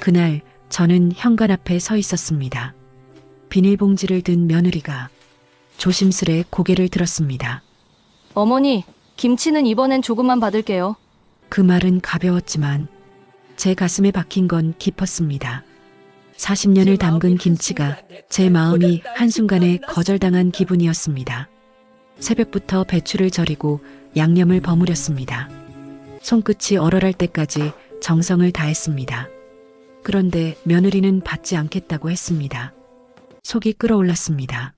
그날 저는 현관 앞에 서 있었습니다. 비닐봉지를 든 며느리가 조심스레 고개를 들었습니다. 어머니, 김치는 이번엔 조금만 받을게요. 그 말은 가벼웠지만 제 가슴에 박힌 건 깊었습니다. 40년을 담근 김치가 제 마음이 한순간에 거절당한 기분이었습니다. 새벽부터 배추를 절이고 양념을 버무렸습니다. 손끝이 얼얼할 때까지 정성을 다했습니다. 그런데 며느리는 받지 않겠다고 했습니다. 속이 끓어올랐습니다.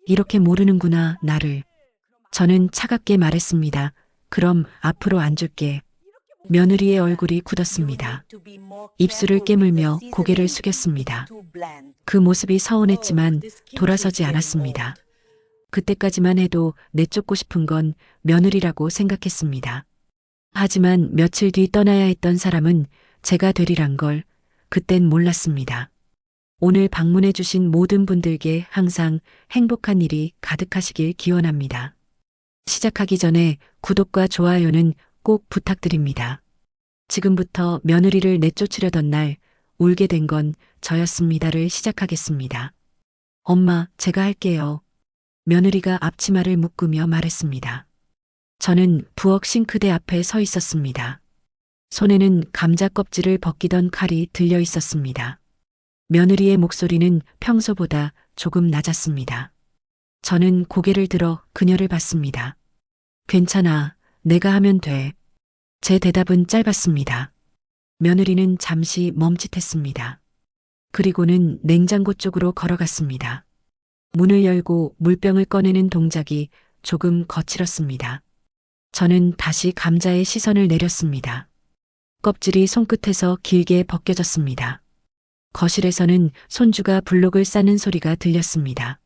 이렇게 모르는구나, 나를. 저는 차갑게 말했습니다. 그럼 앞으로 안 줄게. 며느리의 얼굴이 굳었습니다. 입술을 깨물며 고개를 숙였습니다. 그 모습이 서운했지만 돌아서지 않았습니다. 그때까지만 해도 내쫓고 싶은 건 며느리라고 생각했습니다. 하지만 며칠 뒤 떠나야 했던 사람은 제가 되리란 걸 그땐 몰랐습니다. 오늘 방문해 주신 모든 분들께 항상 행복한 일이 가득하시길 기원합니다. 시작하기 전에 구독과 좋아요는 꼭 부탁드립니다. 지금부터 며느리를 내쫓으려던 날 울게 된 건 저였습니다를 시작하겠습니다. 엄마, 제가 할게요. 며느리가 앞치마를 묶으며 말했습니다. 저는 부엌 싱크대 앞에 서 있었습니다. 손에는 감자 껍질을 벗기던 칼이 들려 있었습니다. 며느리의 목소리는 평소보다 조금 낮았습니다. 저는 고개를 들어 그녀를 봤습니다. 괜찮아, 내가 하면 돼. 제 대답은 짧았습니다. 며느리는 잠시 멈칫했습니다. 그리고는 냉장고 쪽으로 걸어갔습니다. 문을 열고 물병을 꺼내는 동작이 조금 거칠었습니다. 저는 다시 감자에 시선을 내렸습니다. 껍질이 손끝에서 길게 벗겨졌습니다. 거실에서는 손주가 블록을 싸는 소리가 들렸습니다.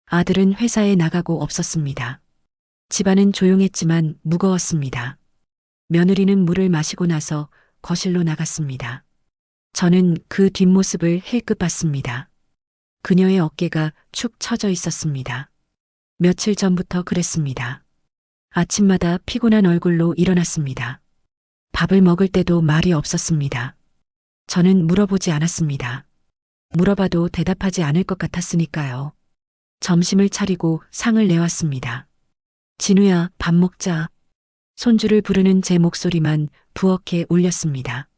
아들은 회사에 나가고 없었습니다. 집안은 조용했지만 무거웠습니다. 며느리는 물을 마시고 나서 거실로 나갔습니다. 저는 그 뒷모습을 힐끗 봤습니다. 그녀의 어깨가 축 처져 있었습니다. 며칠 전부터 그랬습니다. 아침마다 피곤한 얼굴로 일어났습니다. 밥을 먹을 때도 말이 없었습니다. 저는 물어보지 않았습니다. 물어봐도 대답하지 않을 것 같았으니까요. 점심을 차리고 상을 내왔습니다. 진우야, 밥 먹자. 손주를 부르는 제 목소리만 부엌에 울렸습니다.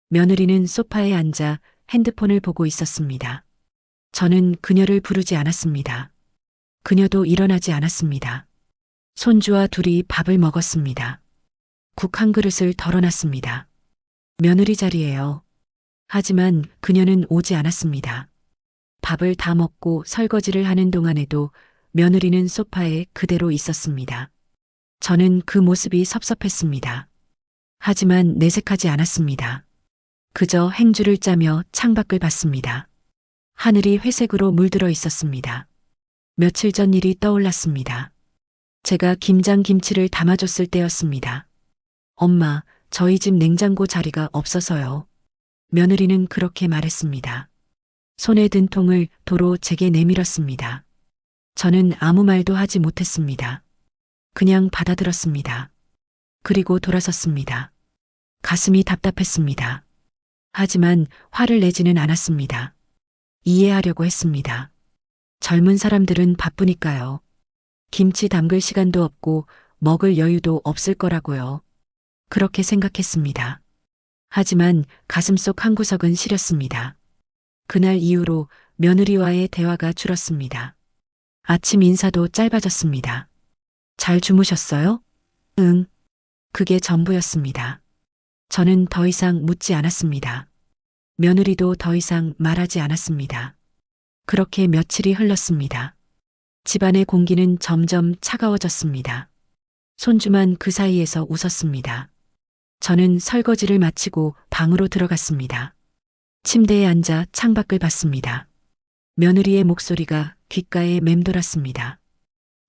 며느리는 소파에 앉아 핸드폰을 보고 있었습니다. 저는 그녀를 부르지 않았습니다. 그녀도 일어나지 않았습니다. 손주와 둘이 밥을 먹었습니다. 국 한 그릇을 덜어놨습니다. 며느리 자리예요. 하지만 그녀는 오지 않았습니다. 밥을 다 먹고 설거지를 하는 동안에도 며느리는 소파에 그대로 있었습니다. 저는 그 모습이 섭섭했습니다. 하지만 내색하지 않았습니다. 그저 행주를 짜며 창밖을 봤습니다. 하늘이 회색으로 물들어 있었습니다. 며칠 전 일이 떠올랐습니다. 제가 김장김치를 담아줬을 때였습니다. 엄마, 저희 집 냉장고 자리가 없어서요. 며느리는 그렇게 말했습니다. 손에 든 통을 도로 제게 내밀었습니다. 저는 아무 말도 하지 못했습니다. 그냥 받아들었습니다. 그리고 돌아섰습니다. 가슴이 답답했습니다. 하지만 화를 내지는 않았습니다. 이해하려고 했습니다. 젊은 사람들은 바쁘니까요. 김치 담글 시간도 없고 먹을 여유도 없을 거라고요. 그렇게 생각했습니다. 하지만 가슴속 한구석은 시렸습니다. 그날 이후로 며느리와의 대화가 줄었습니다. 아침 인사도 짧아졌습니다. 잘 주무셨어요? 응. 그게 전부였습니다. 저는 더 이상 묻지 않았습니다. 며느리도 더 이상 말하지 않았습니다. 그렇게 며칠이 흘렀습니다. 집안의 공기는 점점 차가워졌습니다. 손주만 그 사이에서 웃었습니다. 저는 설거지를 마치고 방으로 들어갔습니다. 침대에 앉아 창밖을 봤습니다. 며느리의 목소리가 귓가에 맴돌았습니다.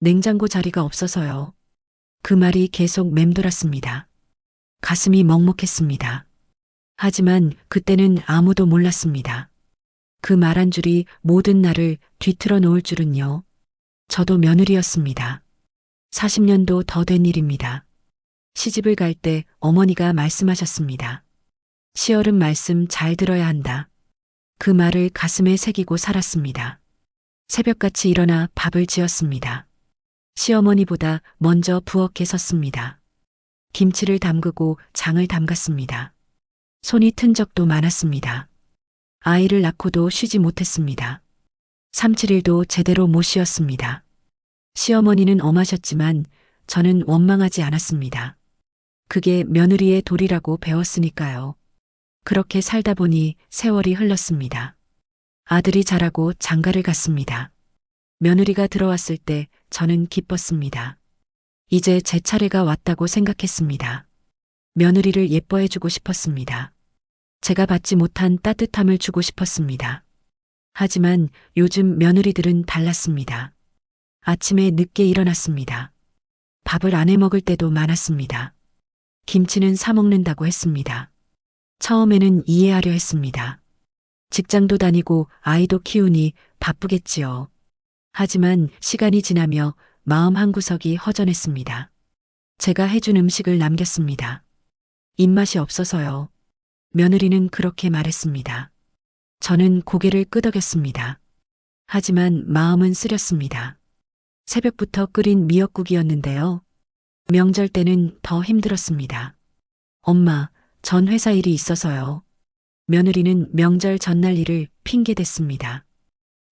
냉장고 자리가 없어서요. 그 말이 계속 맴돌았습니다. 가슴이 먹먹했습니다. 하지만 그때는 아무도 몰랐습니다. 그 말 한 줄이 모든 날을 뒤틀어 놓을 줄은요. 저도 며느리였습니다. 40년도 더 된 일입니다. 시집을 갈 때 어머니가 말씀하셨습니다. 시어른 말씀 잘 들어야 한다. 그 말을 가슴에 새기고 살았습니다. 새벽같이 일어나 밥을 지었습니다. 시어머니보다 먼저 부엌에 섰습니다. 김치를 담그고 장을 담갔습니다. 손이 튼 적도 많았습니다. 아이를 낳고도 쉬지 못했습니다. 3-7일도 제대로 못 쉬었습니다. 시어머니는 엄하셨지만 저는 원망하지 않았습니다. 그게 며느리의 도리라고 배웠으니까요. 그렇게 살다 보니 세월이 흘렀습니다. 아들이 자라고 장가를 갔습니다. 며느리가 들어왔을 때 저는 기뻤습니다. 이제 제 차례가 왔다고 생각했습니다. 며느리를 예뻐해주고 싶었습니다. 제가 받지 못한 따뜻함을 주고 싶었습니다. 하지만 요즘 며느리들은 달랐습니다. 아침에 늦게 일어났습니다. 밥을 안 해 먹을 때도 많았습니다. 김치는 사 먹는다고 했습니다. 처음에는 이해하려 했습니다. 직장도 다니고 아이도 키우니 바쁘겠지요. 하지만 시간이 지나며 마음 한구석이 허전했습니다. 제가 해준 음식을 남겼습니다. 입맛이 없어서요. 며느리는 그렇게 말했습니다. 저는 고개를 끄덕였습니다. 하지만 마음은 쓰렸습니다. 새벽부터 끓인 미역국이었는데요. 명절 때는 더 힘들었습니다. 엄마, 전 회사 일이 있어서요. 며느리는 명절 전날 일을 핑계댔습니다.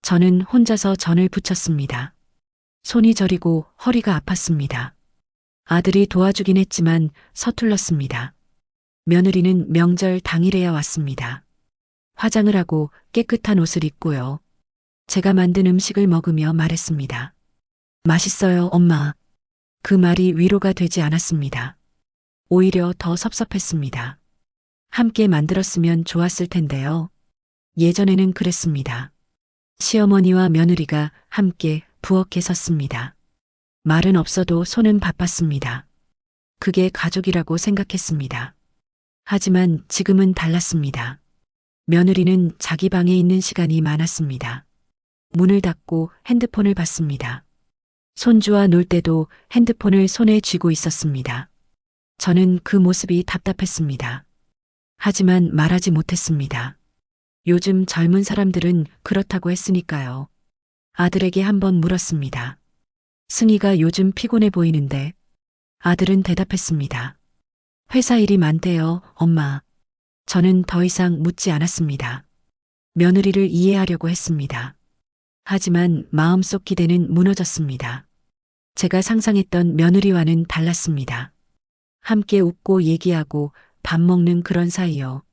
저는 혼자서 전을 부쳤습니다. 손이 저리고 허리가 아팠습니다. 아들이 도와주긴 했지만 서툴렀습니다. 며느리는 명절 당일에야 왔습니다. 화장을 하고 깨끗한 옷을 입고요. 제가 만든 음식을 먹으며 말했습니다. 맛있어요, 엄마. 그 말이 위로가 되지 않았습니다. 오히려 더 섭섭했습니다. 함께 만들었으면 좋았을 텐데요. 예전에는 그랬습니다. 시어머니와 며느리가 함께 부엌에 섰습니다. 말은 없어도 손은 바빴습니다. 그게 가족이라고 생각했습니다. 하지만 지금은 달랐습니다. 며느리는 자기 방에 있는 시간이 많았습니다. 문을 닫고 핸드폰을 봤습니다. 손주와 놀 때도 핸드폰을 손에 쥐고 있었습니다. 저는 그 모습이 답답했습니다. 하지만 말하지 못했습니다. 요즘 젊은 사람들은 그렇다고 했으니까요. 아들에게 한번 물었습니다. 승희가 요즘 피곤해 보이는데 아들은 대답했습니다. 회사 일이 많대요, 엄마. 저는 더 이상 묻지 않았습니다. 며느리를 이해하려고 했습니다. 하지만 마음속 기대는 무너졌습니다. 제가 상상했던 며느리와는 달랐습니다. 함께 웃고 얘기하고 밥 먹는 그런 사이요.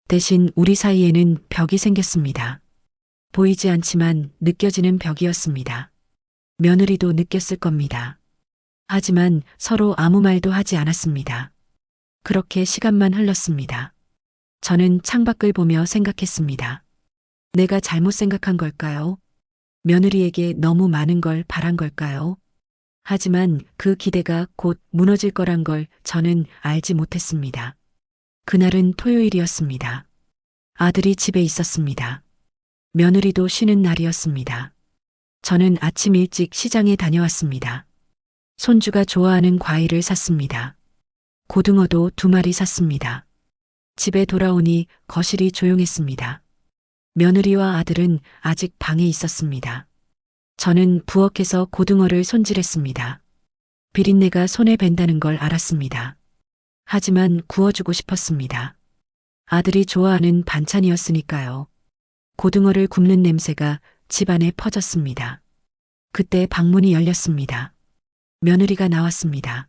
대신 우리 사이에는 벽이 생겼습니다. 보이지 않지만 느껴지는 벽이었습니다. 며느리도 느꼈을 겁니다. 하지만 서로 아무 말도 하지 않았습니다. 그렇게 시간만 흘렀습니다. 저는 창밖을 보며 생각했습니다. 내가 잘못 생각한 걸까요? 며느리에게 너무 많은 걸 바란 걸까요? 하지만 그 기대가 곧 무너질 거란 걸 저는 알지 못했습니다. 그날은 토요일이었습니다. 아들이 집에 있었습니다. 며느리도 쉬는 날이었습니다. 저는 아침 일찍 시장에 다녀왔습니다. 손주가 좋아하는 과일을 샀습니다. 고등어도 2마리 샀습니다. 집에 돌아오니 거실이 조용했습니다. 며느리와 아들은 아직 방에 있었습니다. 저는 부엌에서 고등어를 손질했습니다. 비린내가 손에 밴다는 걸 알았습니다. 하지만 구워주고 싶었습니다. 아들이 좋아하는 반찬이었으니까요. 고등어를 굽는 냄새가 집안에 퍼졌습니다. 그때 방문이 열렸습니다. 며느리가 나왔습니다.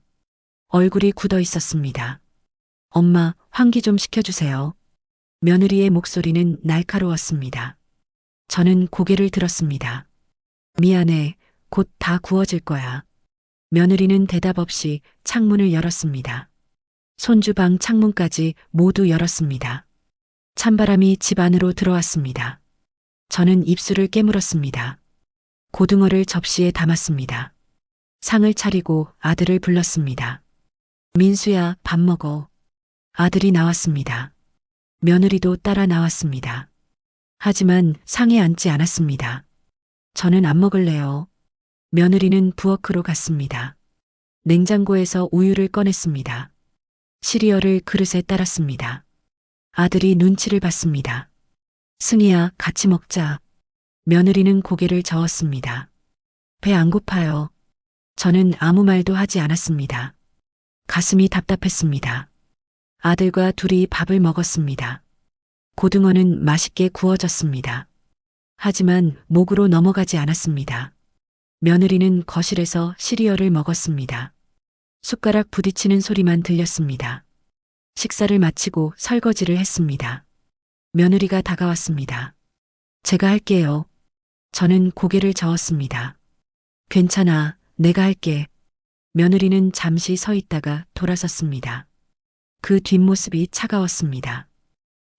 얼굴이 굳어 있었습니다. 엄마, 환기 좀 시켜주세요. 며느리의 목소리는 날카로웠습니다. 저는 고개를 들었습니다. 미안해, 곧 다 구워질 거야. 며느리는 대답 없이 창문을 열었습니다. 손주 방 창문까지 모두 열었습니다. 찬바람이 집 안으로 들어왔습니다. 저는 입술을 깨물었습니다. 고등어를 접시에 담았습니다. 상을 차리고 아들을 불렀습니다. 민수야, 밥 먹어. 아들이 나왔습니다. 며느리도 따라 나왔습니다. 하지만 상에 앉지 않았습니다. 저는 안 먹을래요. 며느리는 부엌으로 갔습니다. 냉장고에서 우유를 꺼냈습니다. 시리얼을 그릇에 따랐습니다. 아들이 눈치를 봤습니다. 승희야, 같이 먹자. 며느리는 고개를 저었습니다. 배 안 고파요. 저는 아무 말도 하지 않았습니다. 가슴이 답답했습니다. 아들과 둘이 밥을 먹었습니다. 고등어는 맛있게 구워졌습니다. 하지만 목으로 넘어가지 않았습니다. 며느리는 거실에서 시리얼을 먹었습니다. 숟가락 부딪히는 소리만 들렸습니다. 식사를 마치고 설거지를 했습니다. 며느리가 다가왔습니다. 제가 할게요. 저는 고개를 저었습니다. 괜찮아, 내가 할게. 며느리는 잠시 서 있다가 돌아섰습니다. 그 뒷모습이 차가웠습니다.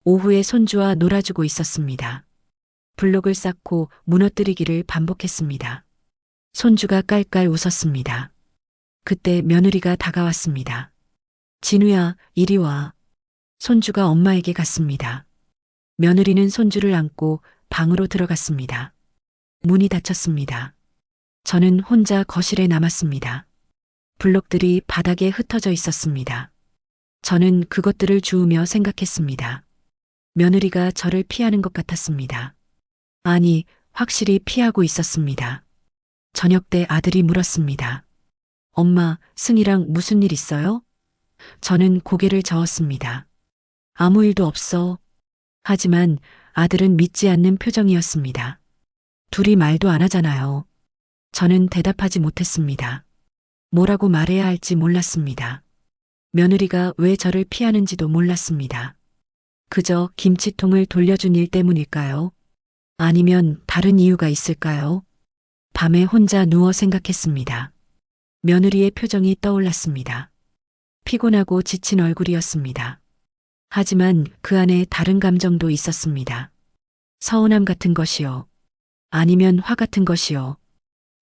오후에 손주와 놀아주고 있었습니다. 블록을 쌓고 무너뜨리기를 반복했습니다. 손주가 깔깔 웃었습니다. 그때 며느리가 다가왔습니다. 진우야, 이리 와. 손주가 엄마에게 갔습니다. 며느리는 손주를 안고 방으로 들어갔습니다. 문이 닫혔습니다. 저는 혼자 거실에 남았습니다. 블록들이 바닥에 흩어져 있었습니다. 저는 그것들을 주우며 생각했습니다. 며느리가 저를 피하는 것 같았습니다. 아니, 확실히 피하고 있었습니다. 저녁 때 아들이 물었습니다. 엄마, 승희랑 무슨 일 있어요? 저는 고개를 저었습니다. 아무 일도 없어. 하지만 아들은 믿지 않는 표정이었습니다. 둘이 말도 안 하잖아요. 저는 대답하지 못했습니다. 뭐라고 말해야 할지 몰랐습니다. 며느리가 왜 저를 피하는지도 몰랐습니다. 그저 김치통을 돌려준 일 때문일까요? 아니면 다른 이유가 있을까요? 밤에 혼자 누워 생각했습니다. 며느리의 표정이 떠올랐습니다. 피곤하고 지친 얼굴이었습니다. 하지만 그 안에 다른 감정도 있었습니다. 서운함 같은 것이요. 아니면 화 같은 것이요.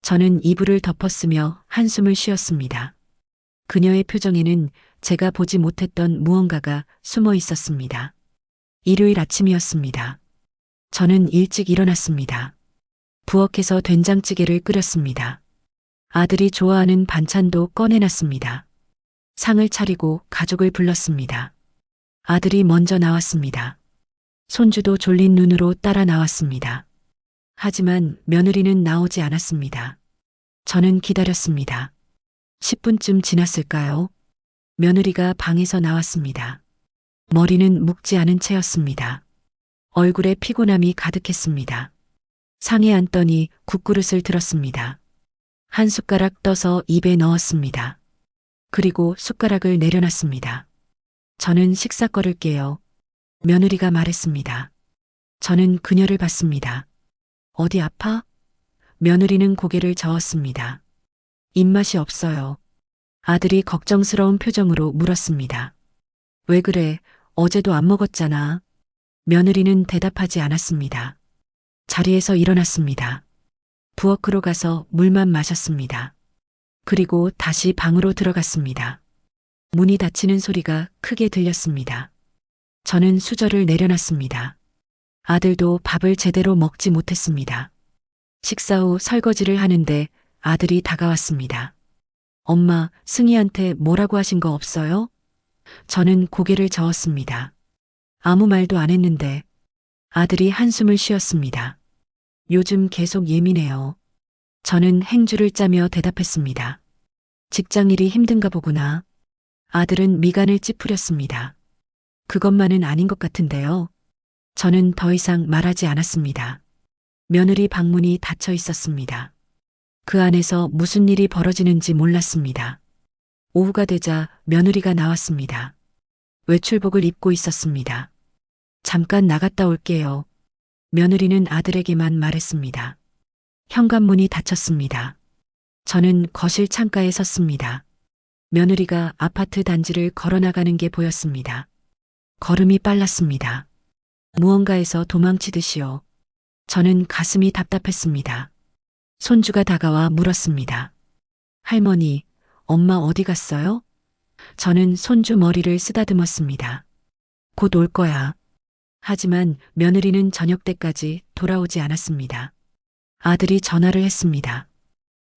저는 이불을 덮었으며 한숨을 쉬었습니다. 그녀의 표정에는 제가 보지 못했던 무언가가 숨어 있었습니다. 일요일 아침이었습니다. 저는 일찍 일어났습니다. 부엌에서 된장찌개를 끓였습니다. 아들이 좋아하는 반찬도 꺼내놨습니다. 상을 차리고 가족을 불렀습니다. 아들이 먼저 나왔습니다. 손주도 졸린 눈으로 따라 나왔습니다. 하지만 며느리는 나오지 않았습니다. 저는 기다렸습니다. 10분쯤 지났을까요? 며느리가 방에서 나왔습니다. 머리는 묶지 않은 채였습니다. 얼굴에 피곤함이 가득했습니다. 상에 앉더니 국그릇을 들었습니다. 한 숟가락 떠서 입에 넣었습니다. 그리고 숟가락을 내려놨습니다. 저는 식사거를 깨요. 며느리가 말했습니다. 저는 그녀를 봤습니다. 어디 아파? 며느리는 고개를 저었습니다. 입맛이 없어요. 아들이 걱정스러운 표정으로 물었습니다. 왜 그래? 어제도 안 먹었잖아. 며느리는 대답하지 않았습니다. 자리에서 일어났습니다. 부엌으로 가서 물만 마셨습니다. 그리고 다시 방으로 들어갔습니다. 문이 닫히는 소리가 크게 들렸습니다. 저는 수저를 내려놨습니다. 아들도 밥을 제대로 먹지 못했습니다. 식사 후 설거지를 하는데 아들이 다가왔습니다. 엄마, 승희한테 뭐라고 하신 거 없어요? 저는 고개를 저었습니다. 아무 말도 안 했는데 아들이 한숨을 쉬었습니다. 요즘 계속 예민해요. 저는 행주를 짜며 대답했습니다. 직장일이 힘든가 보구나. 아들은 미간을 찌푸렸습니다. 그것만은 아닌 것 같은데요. 저는 더 이상 말하지 않았습니다. 며느리 방문이 닫혀 있었습니다. 그 안에서 무슨 일이 벌어지는지 몰랐습니다. 오후가 되자 며느리가 나왔습니다. 외출복을 입고 있었습니다. 잠깐 나갔다 올게요. 며느리는 아들에게만 말했습니다. 현관문이 닫혔습니다. 저는 거실 창가에 섰습니다. 며느리가 아파트 단지를 걸어나가는 게 보였습니다. 걸음이 빨랐습니다. 무언가에서 도망치듯이요. 저는 가슴이 답답했습니다. 손주가 다가와 물었습니다. 할머니, 엄마 어디 갔어요? 저는 손주 머리를 쓰다듬었습니다. 곧 올 거야. 하지만 며느리는 저녁 때까지 돌아오지 않았습니다. 아들이 전화를 했습니다.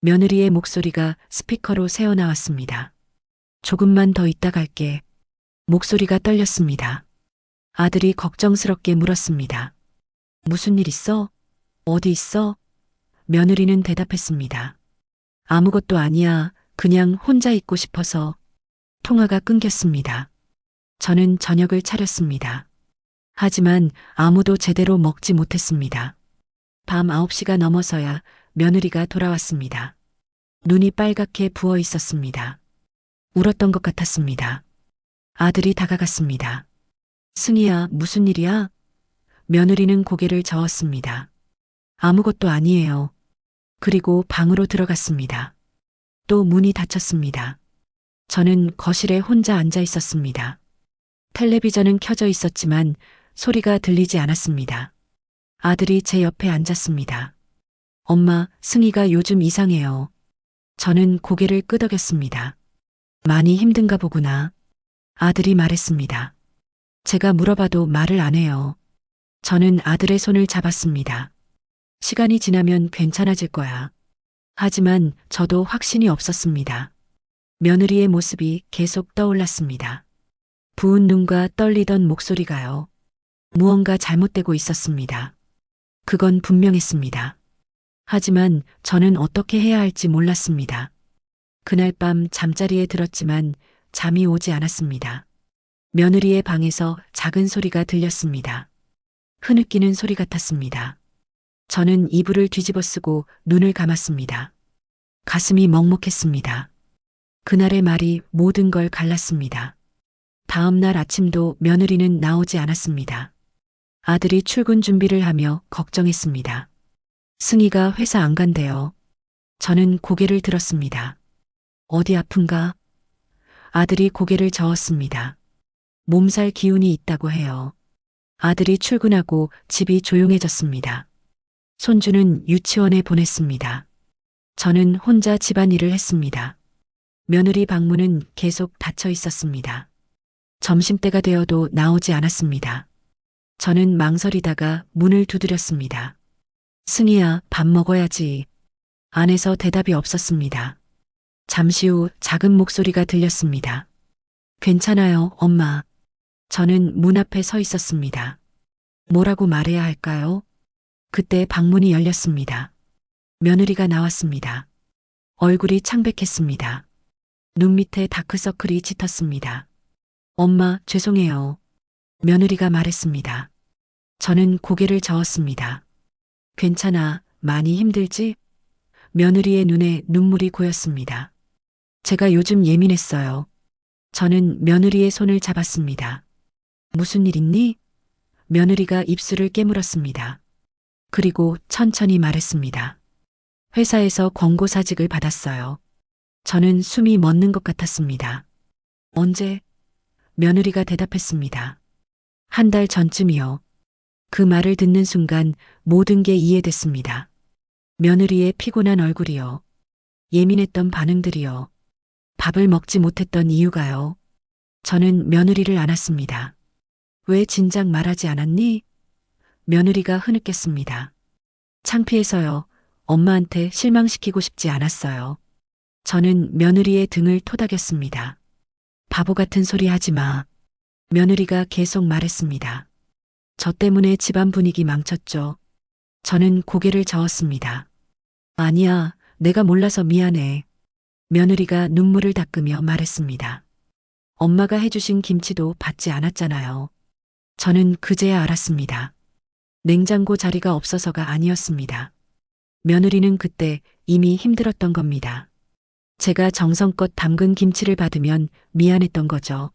며느리의 목소리가 스피커로 새어나왔습니다. 조금만 더 있다 갈게. 목소리가 떨렸습니다. 아들이 걱정스럽게 물었습니다. 무슨 일 있어? 어디 있어? 며느리는 대답했습니다. 아무것도 아니야. 그냥 혼자 있고 싶어서. 통화가 끊겼습니다. 저는 저녁을 차렸습니다. 하지만 아무도 제대로 먹지 못했습니다. 밤 9시가 넘어서야 며느리가 돌아왔습니다. 눈이 빨갛게 부어 있었습니다. 울었던 것 같았습니다. 아들이 다가갔습니다. 승희야, 무슨 일이야? 며느리는 고개를 저었습니다. 아무것도 아니에요. 그리고 방으로 들어갔습니다. 또 문이 닫혔습니다. 저는 거실에 혼자 앉아 있었습니다. 텔레비전은 켜져 있었지만 소리가 들리지 않았습니다. 아들이 제 옆에 앉았습니다. 엄마, 승희가 요즘 이상해요. 저는 고개를 끄덕였습니다. 많이 힘든가 보구나. 아들이 말했습니다. 제가 물어봐도 말을 안 해요. 저는 아들의 손을 잡았습니다. 시간이 지나면 괜찮아질 거야. 하지만 저도 확신이 없었습니다. 며느리의 모습이 계속 떠올랐습니다. 부은 눈과 떨리던 목소리가요. 무언가 잘못되고 있었습니다. 그건 분명했습니다. 하지만 저는 어떻게 해야 할지 몰랐습니다. 그날 밤 잠자리에 들었지만 잠이 오지 않았습니다. 며느리의 방에서 작은 소리가 들렸습니다. 흐느끼는 소리 같았습니다. 저는 이불을 뒤집어 쓰고 눈을 감았습니다. 가슴이 먹먹했습니다. 그날의 말이 모든 걸 갈랐습니다. 다음 날 아침도 며느리는 나오지 않았습니다. 아들이 출근 준비를 하며 걱정했습니다. 승희가 회사 안 간대요. 저는 고개를 들었습니다. 어디 아픈가? 아들이 고개를 저었습니다. 몸살 기운이 있다고 해요. 아들이 출근하고 집이 조용해졌습니다. 손주는 유치원에 보냈습니다. 저는 혼자 집안일을 했습니다. 며느리 방문은 계속 닫혀 있었습니다. 점심때가 되어도 나오지 않았습니다. 저는 망설이다가 문을 두드렸습니다. 승희야, 밥 먹어야지. 안에서 대답이 없었습니다. 잠시 후 작은 목소리가 들렸습니다. 괜찮아요, 엄마. 저는 문 앞에 서 있었습니다. 뭐라고 말해야 할까요? 그때 방문이 열렸습니다. 며느리가 나왔습니다. 얼굴이 창백했습니다. 눈 밑에 다크서클이 짙었습니다. 엄마, 죄송해요. 며느리가 말했습니다. 저는 고개를 저었습니다. 괜찮아, 많이 힘들지? 며느리의 눈에 눈물이 고였습니다. 제가 요즘 예민했어요. 저는 며느리의 손을 잡았습니다. 무슨 일 있니? 며느리가 입술을 깨물었습니다. 그리고 천천히 말했습니다. 회사에서 권고사직을 받았어요. 저는 숨이 멎는 것 같았습니다. 언제? 며느리가 대답했습니다. 한 달 전쯤이요. 그 말을 듣는 순간 모든 게 이해됐습니다. 며느리의 피곤한 얼굴이요. 예민했던 반응들이요. 밥을 먹지 못했던 이유가요. 저는 며느리를 안았습니다. 왜 진작 말하지 않았니? 며느리가 흐느꼈습니다. 창피해서요. 엄마한테 실망시키고 싶지 않았어요. 저는 며느리의 등을 토닥였습니다. 바보 같은 소리 하지 마. 며느리가 계속 말했습니다. 저 때문에 집안 분위기 망쳤죠. 저는 고개를 저었습니다. 아니야, 내가 몰라서 미안해. 며느리가 눈물을 닦으며 말했습니다. 엄마가 해주신 김치도 받지 않았잖아요. 저는 그제야 알았습니다. 냉장고 자리가 없어서가 아니었습니다. 며느리는 그때 이미 힘들었던 겁니다. 제가 정성껏 담근 김치를 받으면 미안했던 거죠.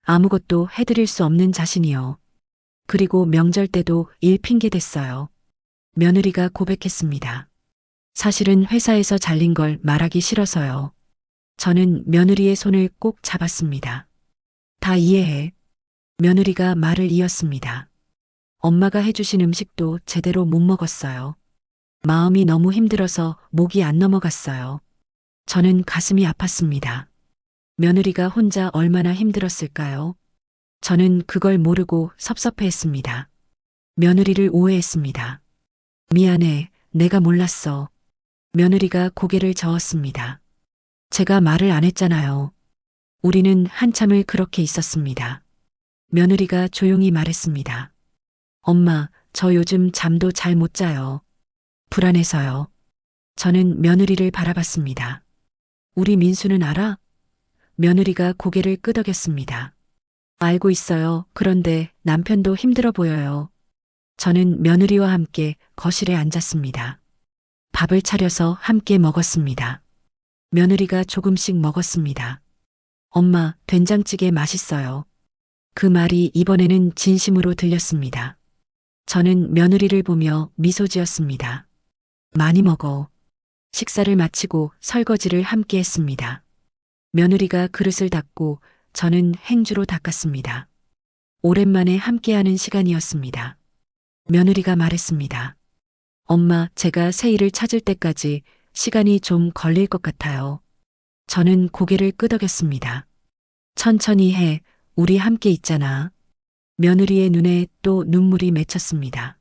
아무것도 해드릴 수 없는 자신이요. 그리고 명절 때도 일 핑계 댔어요. 며느리가 고백했습니다. 사실은 회사에서 잘린 걸 말하기 싫어서요. 저는 며느리의 손을 꼭 잡았습니다. 다 이해해. 며느리가 말을 이었습니다. 엄마가 해주신 음식도 제대로 못 먹었어요. 마음이 너무 힘들어서 목이 안 넘어갔어요. 저는 가슴이 아팠습니다. 며느리가 혼자 얼마나 힘들었을까요? 저는 그걸 모르고 섭섭해했습니다. 며느리를 오해했습니다. 미안해, 내가 몰랐어. 며느리가 고개를 저었습니다. 제가 말을 안 했잖아요. 우리는 한참을 그렇게 있었습니다. 며느리가 조용히 말했습니다. 엄마, 저 요즘 잠도 잘 못 자요. 불안해서요. 저는 며느리를 바라봤습니다. 우리 민수는 알아? 며느리가 고개를 끄덕였습니다. 알고 있어요. 그런데 남편도 힘들어 보여요. 저는 며느리와 함께 거실에 앉았습니다. 밥을 차려서 함께 먹었습니다. 며느리가 조금씩 먹었습니다. 엄마, 된장찌개 맛있어요. 그 말이 이번에는 진심으로 들렸습니다. 저는 며느리를 보며 미소 지었습니다. 많이 먹어. 식사를 마치고 설거지를 함께 했습니다. 며느리가 그릇을 닦고 저는 행주로 닦았습니다. 오랜만에 함께하는 시간이었습니다. 며느리가 말했습니다. 엄마, 제가 새 일을 찾을 때까지 시간이 좀 걸릴 것 같아요. 저는 고개를 끄덕였습니다. 천천히 해. 우리 함께 있잖아. 며느리의 눈에 또 눈물이 맺혔습니다.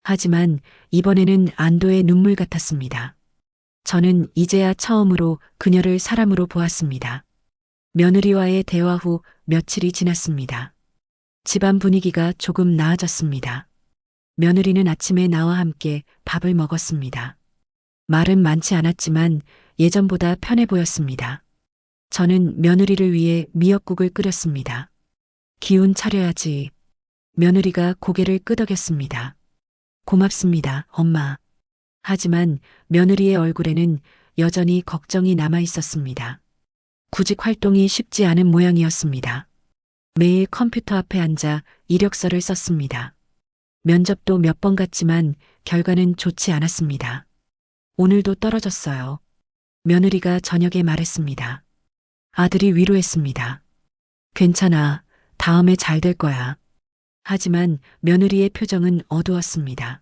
하지만 이번에는 안도의 눈물 같았습니다. 저는 이제야 처음으로 그녀를 사람으로 보았습니다. 며느리와의 대화 후 며칠이 지났습니다. 집안 분위기가 조금 나아졌습니다. 며느리는 아침에 나와 함께 밥을 먹었습니다. 말은 많지 않았지만 예전보다 편해 보였습니다. 저는 며느리를 위해 미역국을 끓였습니다. 기운 차려야지. 며느리가 고개를 끄덕였습니다. 고맙습니다, 엄마. 하지만 며느리의 얼굴에는 여전히 걱정이 남아 있었습니다. 구직 활동이 쉽지 않은 모양이었습니다. 매일 컴퓨터 앞에 앉아 이력서를 썼습니다. 면접도 몇 번 갔지만 결과는 좋지 않았습니다. 오늘도 떨어졌어요. 며느리가 저녁에 말했습니다. 아들이 위로했습니다. 괜찮아. 다음에 잘 될 거야. 하지만 며느리의 표정은 어두웠습니다.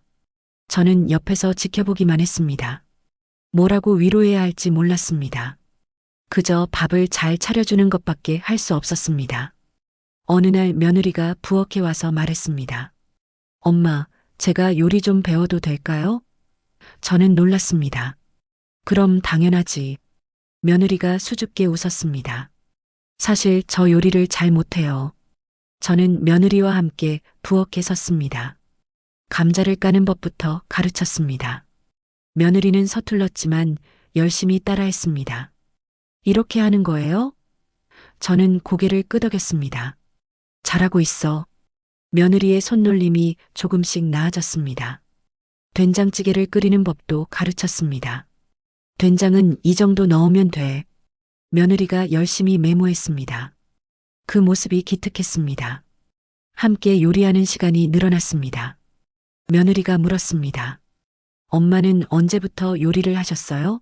저는 옆에서 지켜보기만 했습니다. 뭐라고 위로해야 할지 몰랐습니다. 그저 밥을 잘 차려주는 것밖에 할 수 없었습니다. 어느 날 며느리가 부엌에 와서 말했습니다. 엄마, 제가 요리 좀 배워도 될까요? 저는 놀랐습니다. 그럼 당연하지. 며느리가 수줍게 웃었습니다. 사실 저 요리를 잘 못해요. 저는 며느리와 함께 부엌에 섰습니다. 감자를 까는 법부터 가르쳤습니다. 며느리는 서툴렀지만 열심히 따라했습니다. 이렇게 하는 거예요? 저는 고개를 끄덕였습니다. 잘하고 있어. 며느리의 손놀림이 조금씩 나아졌습니다. 된장찌개를 끓이는 법도 가르쳤습니다. 된장은 이 정도 넣으면 돼. 며느리가 열심히 메모했습니다. 그 모습이 기특했습니다. 함께 요리하는 시간이 늘어났습니다. 며느리가 물었습니다. 엄마는 언제부터 요리를 하셨어요?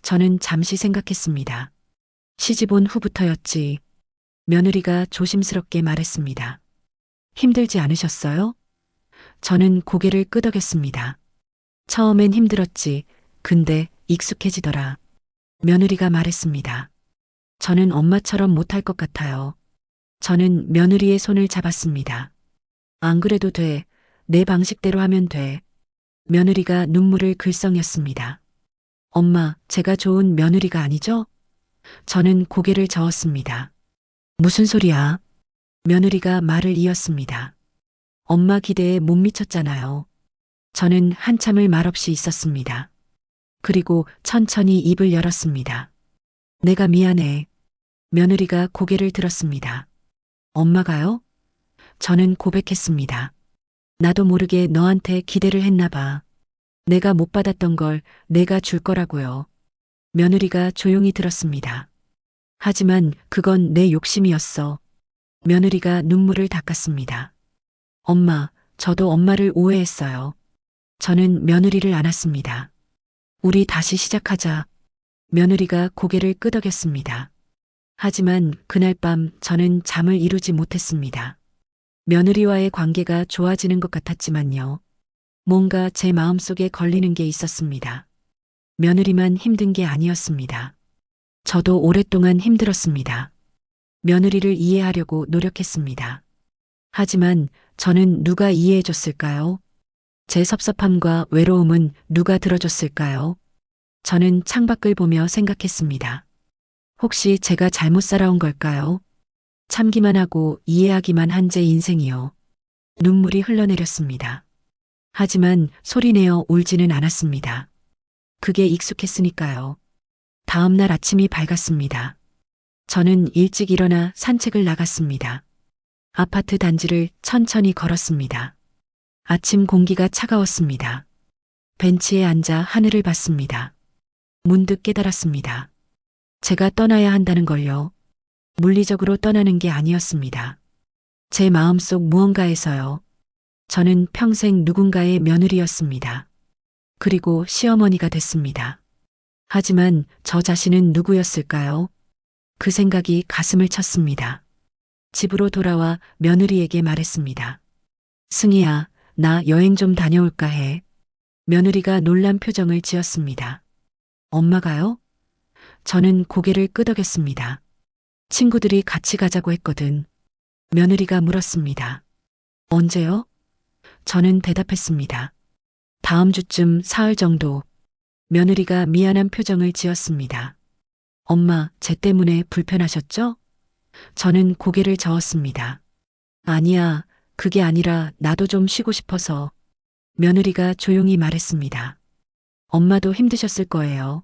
저는 잠시 생각했습니다. 시집 온 후부터였지. 며느리가 조심스럽게 말했습니다. 힘들지 않으셨어요? 저는 고개를 끄덕였습니다. 처음엔 힘들었지. 근데 익숙해지더라. 며느리가 말했습니다. 저는 엄마처럼 못할 것 같아요. 저는 며느리의 손을 잡았습니다. 안 그래도 돼. 내 방식대로 하면 돼. 며느리가 눈물을 글썽였습니다. 엄마, 제가 좋은 며느리가 아니죠? 저는 고개를 저었습니다. 무슨 소리야? 며느리가 말을 이었습니다. 엄마 기대에 못 미쳤잖아요. 저는 한참을 말없이 있었습니다. 그리고 천천히 입을 열었습니다. 내가 미안해. 며느리가 고개를 들었습니다. 엄마가요? 저는 고백했습니다. 나도 모르게 너한테 기대를 했나 봐. 내가 못 받았던 걸 내가 줄 거라고요. 며느리가 조용히 들었습니다. 하지만 그건 내 욕심이었어. 며느리가 눈물을 닦았습니다. 엄마, 저도 엄마를 오해했어요. 저는 며느리를 안았습니다. 우리 다시 시작하자. 며느리가 고개를 끄덕였습니다. 하지만 그날 밤 저는 잠을 이루지 못했습니다. 며느리와의 관계가 좋아지는 것 같았지만요. 뭔가 제 마음속에 걸리는 게 있었습니다. 며느리만 힘든 게 아니었습니다. 저도 오랫동안 힘들었습니다. 며느리를 이해하려고 노력했습니다. 하지만 저는 누가 이해해 줬을까요? 제 섭섭함과 외로움은 누가 들어줬을까요? 저는 창밖을 보며 생각했습니다. 혹시 제가 잘못 살아온 걸까요? 참기만 하고 이해하기만 한 제 인생이요. 눈물이 흘러내렸습니다. 하지만 소리내어 울지는 않았습니다. 그게 익숙했으니까요. 다음 날 아침이 밝았습니다. 저는 일찍 일어나 산책을 나갔습니다. 아파트 단지를 천천히 걸었습니다. 아침 공기가 차가웠습니다. 벤치에 앉아 하늘을 봤습니다. 문득 깨달았습니다. 제가 떠나야 한다는 걸요. 물리적으로 떠나는 게 아니었습니다. 제 마음속 무언가에서요. 저는 평생 누군가의 며느리였습니다. 그리고 시어머니가 됐습니다. 하지만 저 자신은 누구였을까요? 그 생각이 가슴을 쳤습니다. 집으로 돌아와 며느리에게 말했습니다. 승희야, 나 여행 좀 다녀올까 해. 며느리가 놀란 표정을 지었습니다. 엄마가요? 저는 고개를 끄덕였습니다. 친구들이 같이 가자고 했거든. 며느리가 물었습니다. 언제요? 저는 대답했습니다. 다음 주쯤 사흘 정도. 며느리가 미안한 표정을 지었습니다. 엄마, 쟤 때문에 불편하셨죠? 저는 고개를 저었습니다. 아니야, 그게 아니라 나도 좀 쉬고 싶어서. 며느리가 조용히 말했습니다. 엄마도 힘드셨을 거예요.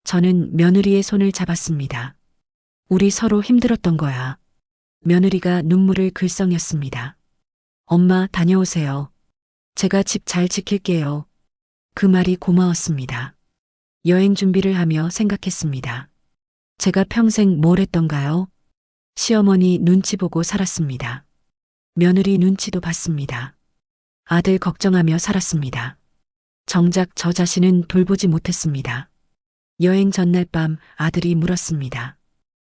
저는 며느리의 손을 잡았습니다. 우리 서로 힘들었던 거야. 며느리가 눈물을 글썽였습니다. 엄마, 다녀오세요. 제가 집 잘 지킬게요. 그 말이 고마웠습니다. 여행 준비를 하며 생각했습니다. 제가 평생 뭘 했던가요? 시어머니 눈치 보고 살았습니다. 며느리 눈치도 봤습니다. 아들 걱정하며 살았습니다. 정작 저 자신은 돌보지 못했습니다. 여행 전날 밤 아들이 물었습니다.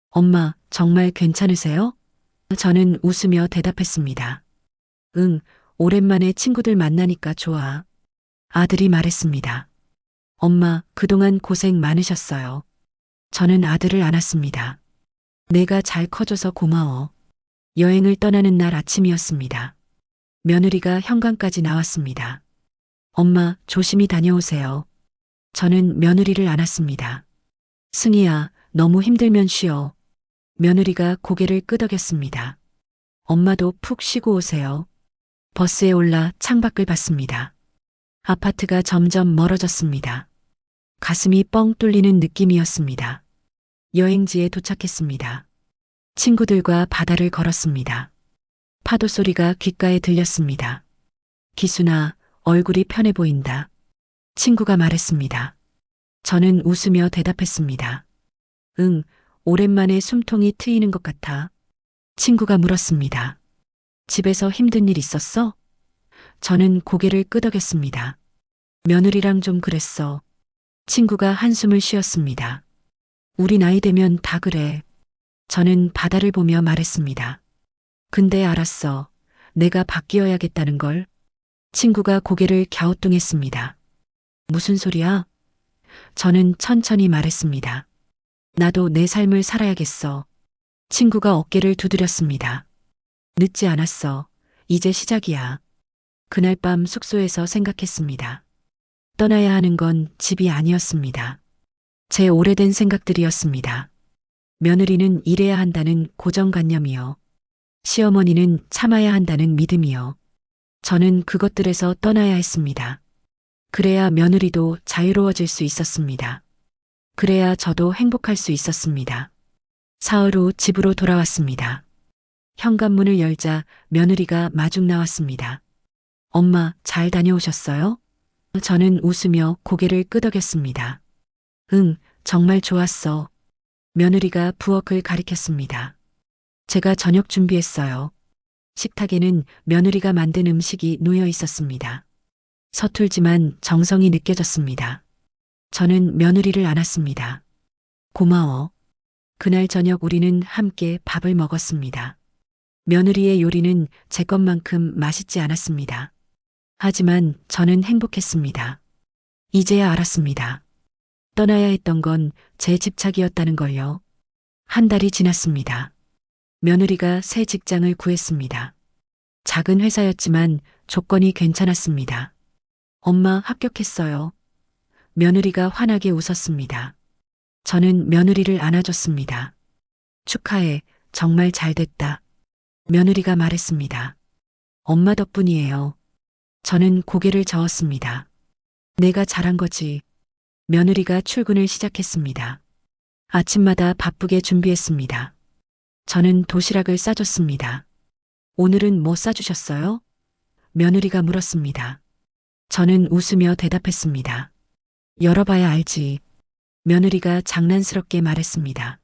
엄마, 정말 괜찮으세요? 저는 웃으며 대답했습니다. 응, 오랜만에 친구들 만나니까 좋아. 아들이 말했습니다. 엄마, 그동안 고생 많으셨어요. 저는 아들을 안았습니다. 내가 잘 커줘서 고마워. 여행을 떠나는 날 아침이었습니다. 며느리가 현관까지 나왔습니다. 엄마, 조심히 다녀오세요. 저는 며느리를 안았습니다. 승희야, 너무 힘들면 쉬어. 며느리가 고개를 끄덕였습니다. 엄마도 푹 쉬고 오세요. 버스에 올라 창밖을 봤습니다. 아파트가 점점 멀어졌습니다. 가슴이 뻥 뚫리는 느낌이었습니다. 여행지에 도착했습니다. 친구들과 바다를 걸었습니다. 파도 소리가 귓가에 들렸습니다. 기순아, 얼굴이 편해 보인다. 친구가 말했습니다. 저는 웃으며 대답했습니다. 응, 오랜만에 숨통이 트이는 것 같아. 친구가 물었습니다. 집에서 힘든 일 있었어? 저는 고개를 끄덕였습니다. 며느리랑 좀 그랬어. 친구가 한숨을 쉬었습니다. 우리 나이 되면 다 그래. 저는 바다를 보며 말했습니다. 근데 알았어. 내가 바뀌어야겠다는 걸. 친구가 고개를 갸우뚱했습니다. 무슨 소리야? 저는 천천히 말했습니다. 나도 내 삶을 살아야겠어. 친구가 어깨를 두드렸습니다. 늦지 않았어. 이제 시작이야. 그날 밤 숙소에서 생각했습니다. 떠나야 하는 건 집이 아니었습니다. 제 오래된 생각들이었습니다. 며느리는 일해야 한다는 고정관념이요. 시어머니는 참아야 한다는 믿음이요. 저는 그것들에서 떠나야 했습니다. 그래야 며느리도 자유로워질 수 있었습니다. 그래야 저도 행복할 수 있었습니다. 사흘 후 집으로 돌아왔습니다. 현관문을 열자 며느리가 마중 나왔습니다. 엄마, 잘 다녀오셨어요? 저는 웃으며 고개를 끄덕였습니다. 응, 정말 좋았어. 며느리가 부엌을 가리켰습니다. 제가 저녁 준비했어요. 식탁에는 며느리가 만든 음식이 놓여 있었습니다. 서툴지만 정성이 느껴졌습니다. 저는 며느리를 안았습니다. 고마워. 그날 저녁 우리는 함께 밥을 먹었습니다. 며느리의 요리는 제 것만큼 맛있지 않았습니다. 하지만 저는 행복했습니다. 이제야 알았습니다. 떠나야 했던 건 제 집착이었다는 걸요. 한 달이 지났습니다. 며느리가 새 직장을 구했습니다. 작은 회사였지만 조건이 괜찮았습니다. 엄마 합격했어요. 며느리가 환하게 웃었습니다. 저는 며느리를 안아줬습니다. 축하해, 정말 잘 됐다. 며느리가 말했습니다. 엄마 덕분이에요. 저는 고개를 저었습니다. 내가 잘한 거지. 며느리가 출근을 시작했습니다. 아침마다 바쁘게 준비했습니다. 저는 도시락을 싸줬습니다. 오늘은 뭐 싸주셨어요? 며느리가 물었습니다. 저는 웃으며 대답했습니다. 열어봐야 알지. 며느리가 장난스럽게 말했습니다.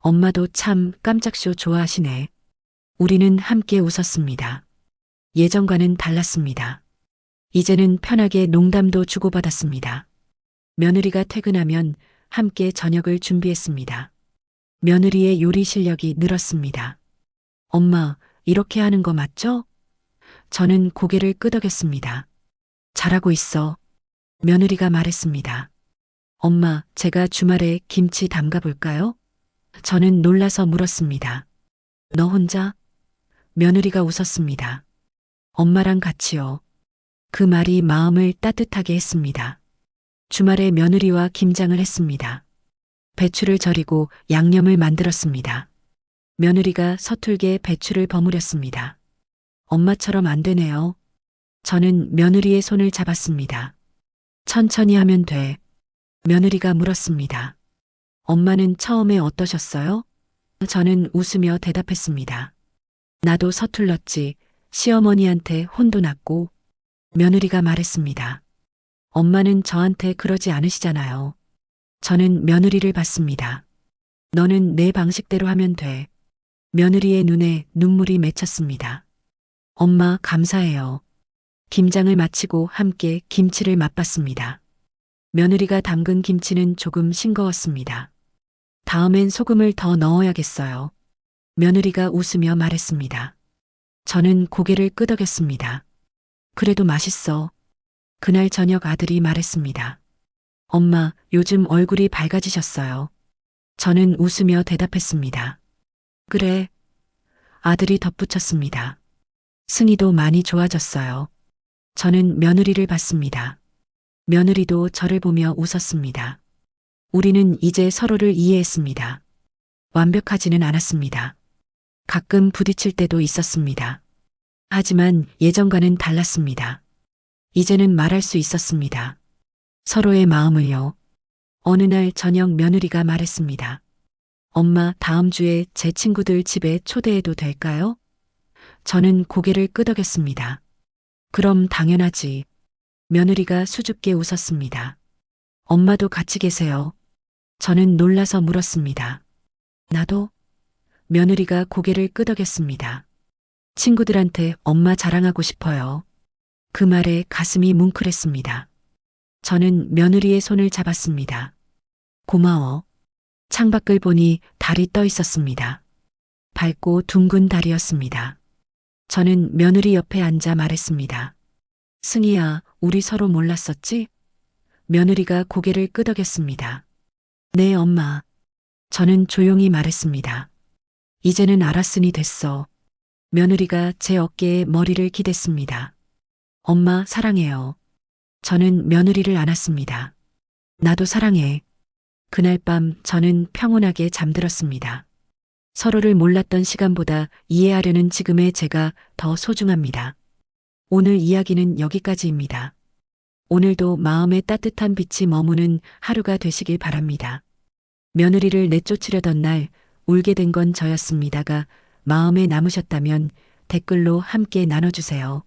엄마도 참 깜짝쇼 좋아하시네. 우리는 함께 웃었습니다. 예전과는 달랐습니다. 이제는 편하게 농담도 주고받았습니다. 며느리가 퇴근하면 함께 저녁을 준비했습니다. 며느리의 요리 실력이 늘었습니다. 엄마, 이렇게 하는 거 맞죠? 저는 고개를 끄덕였습니다. 잘하고 있어. 며느리가 말했습니다. 엄마, 제가 주말에 김치 담가 볼까요? 저는 놀라서 물었습니다. 너 혼자? 며느리가 웃었습니다. 엄마랑 같이요. 그 말이 마음을 따뜻하게 했습니다. 주말에 며느리와 김장을 했습니다. 배추를 절이고 양념을 만들었습니다. 며느리가 서툴게 배추를 버무렸습니다. 엄마처럼 안 되네요. 저는 며느리의 손을 잡았습니다. 천천히 하면 돼. 며느리가 물었습니다. 엄마는 처음에 어떠셨어요? 저는 웃으며 대답했습니다. 나도 서툴렀지. 시어머니한테 혼도 났고. 며느리가 말했습니다. 엄마는 저한테 그러지 않으시잖아요. 저는 며느리를 봤습니다. 너는 내 방식대로 하면 돼. 며느리의 눈에 눈물이 맺혔습니다. 엄마 감사해요. 김장을 마치고 함께 김치를 맛봤습니다. 며느리가 담근 김치는 조금 싱거웠습니다. 다음엔 소금을 더 넣어야겠어요. 며느리가 웃으며 말했습니다. 저는 고개를 끄덕였습니다. 그래도 맛있어. 그날 저녁 아들이 말했습니다. 엄마, 요즘 얼굴이 밝아지셨어요. 저는 웃으며 대답했습니다. 그래. 아들이 덧붙였습니다. 승희도 많이 좋아졌어요. 저는 며느리를 봤습니다. 며느리도 저를 보며 웃었습니다. 우리는 이제 서로를 이해했습니다. 완벽하지는 않았습니다. 가끔 부딪힐 때도 있었습니다. 하지만 예전과는 달랐습니다. 이제는 말할 수 있었습니다. 서로의 마음을요. 어느 날 저녁 며느리가 말했습니다. 엄마, 다음 주에 제 친구들 집에 초대해도 될까요? 저는 고개를 끄덕였습니다. 그럼 당연하지. 며느리가 수줍게 웃었습니다. 엄마도 같이 계세요. 저는 놀라서 물었습니다. 나도? 며느리가 고개를 끄덕였습니다. 친구들한테 엄마 자랑하고 싶어요. 그 말에 가슴이 뭉클했습니다. 저는 며느리의 손을 잡았습니다. 고마워. 창밖을 보니 달이 떠 있었습니다. 밝고 둥근 달이었습니다. 저는 며느리 옆에 앉아 말했습니다. 승희야, 우리 서로 몰랐었지? 며느리가 고개를 끄덕였습니다. 네, 엄마. 저는 조용히 말했습니다. 이제는 알았으니 됐어. 며느리가 제 어깨에 머리를 기댔습니다. 엄마, 사랑해요. 저는 며느리를 안았습니다. 나도 사랑해. 그날 밤 저는 평온하게 잠들었습니다. 서로를 몰랐던 시간보다 이해하려는 지금의 제가 더 소중합니다. 오늘 이야기는 여기까지입니다. 오늘도 마음에 따뜻한 빛이 머무는 하루가 되시길 바랍니다. 며느리를 내쫓으려던 날 울게 된 건 저였습니다가 마음에 남으셨다면 댓글로 함께 나눠주세요.